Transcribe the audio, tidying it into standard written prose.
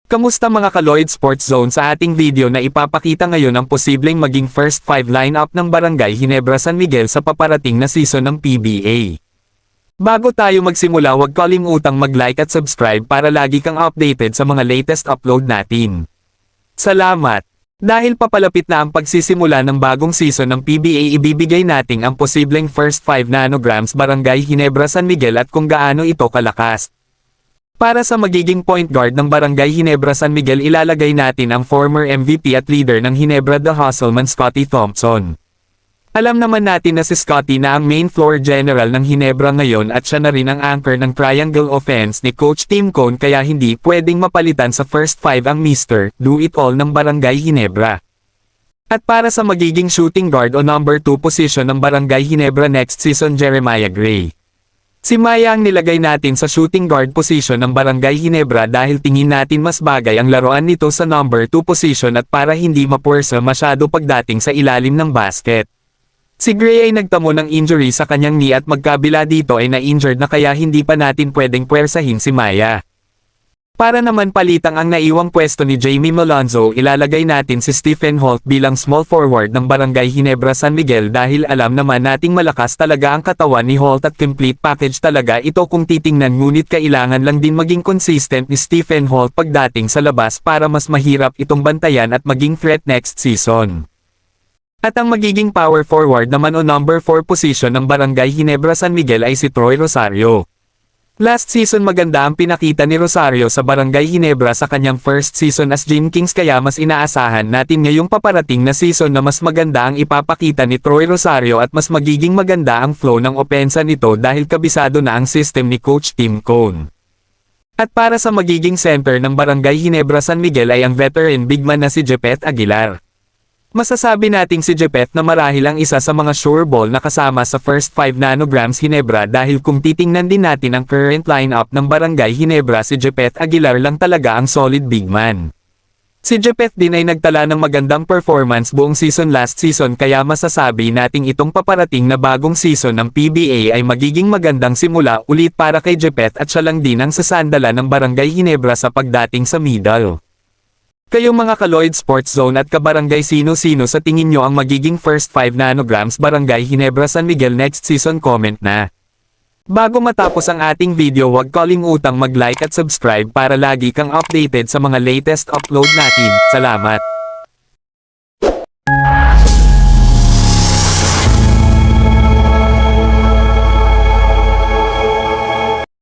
Kamusta mga ka-Lloyd Sports Zone, sa ating video na ipapakita ngayon ang posibleng maging first 5 lineup ng Barangay Ginebra San Miguel sa paparating na season ng PBA. Bago tayo magsimula, huwag kalimutang mag-like at subscribe para lagi kang updated sa mga latest upload natin. Salamat! Dahil papalapit na ang pagsisimula ng bagong season ng PBA, ibibigay natin ang posibleng first 5 nanograms Barangay Ginebra San Miguel at kung gaano ito kalakas. Para sa magiging point guard ng Barangay Ginebra San Miguel, ilalagay natin ang former MVP at leader ng Ginebra the Hustleman Scotty Thompson. Alam naman natin na si Scotty na ang main floor general ng Ginebra ngayon at siya na rin ang anchor ng triangle offense ni Coach Tim Cone, kaya hindi pwedeng mapalitan sa first 5 ang Mr. Do-It-All ng Barangay Ginebra. At para sa magiging shooting guard o number 2 position ng Barangay Ginebra next season, Jeremiah Gray. Si Maya ang nilagay natin sa shooting guard position ng Barangay Ginebra dahil tingin natin mas bagay ang laruan nito sa number 2 position at para hindi mapuwersa masyado pagdating sa ilalim ng basket. Si Gray ay nagtamo ng injury sa kanyang knee at magkabila dito ay na-injured na, kaya hindi pa natin pwedeng puwersahin si Maya. Para naman palitang ang naiwang pwesto ni Jamie Malonzo, ilalagay natin si Stephen Holt bilang small forward ng Barangay Ginebra San Miguel dahil alam naman nating malakas talaga ang katawan ni Holt at complete package talaga ito kung titingnan, ngunit kailangan lang din maging consistent ni Stephen Holt pagdating sa labas para mas mahirap itong bantayan at maging threat next season. At ang magiging power forward naman o number 4 position ng Barangay Ginebra San Miguel ay si Troy Rosario. Last season maganda ang pinakita ni Rosario sa Barangay Ginebra sa kanyang first season as Gym Kings, kaya mas inaasahan natin ngayong paparating na season na mas maganda ang ipapakita ni Troy Rosario at mas magiging maganda ang flow ng opensa nito dahil kabisado na ang system ni Coach Tim Cone. At para sa magiging center ng Barangay Ginebra San Miguel ay ang veteran big man na si Jepet Aguilar. Masasabi nating si Jepet na marahil ang isa sa mga sure ball na kasama sa first 5 nanograms Ginebra dahil kung titingnan din natin ang current lineup ng Barangay Ginebra, si Jepet Aguilar lang talaga ang solid big man. Si Jepet din ay nagtala ng magandang performance buong season last season, kaya masasabi nating itong paparating na bagong season ng PBA ay magiging magandang simula ulit para kay Jepet at siya lang din ang sasandala ng Barangay Ginebra sa pagdating sa middle. Kayo mga ka-Lloyd Sports Zone at kabarangay, sino-sino sa tingin nyo ang magiging first 5 nanograms Barangay Ginebra San Miguel next season? Comment na. Bago matapos ang ating video, huwag kalimutang mag-like at subscribe para lagi kang updated sa mga latest upload natin. Salamat!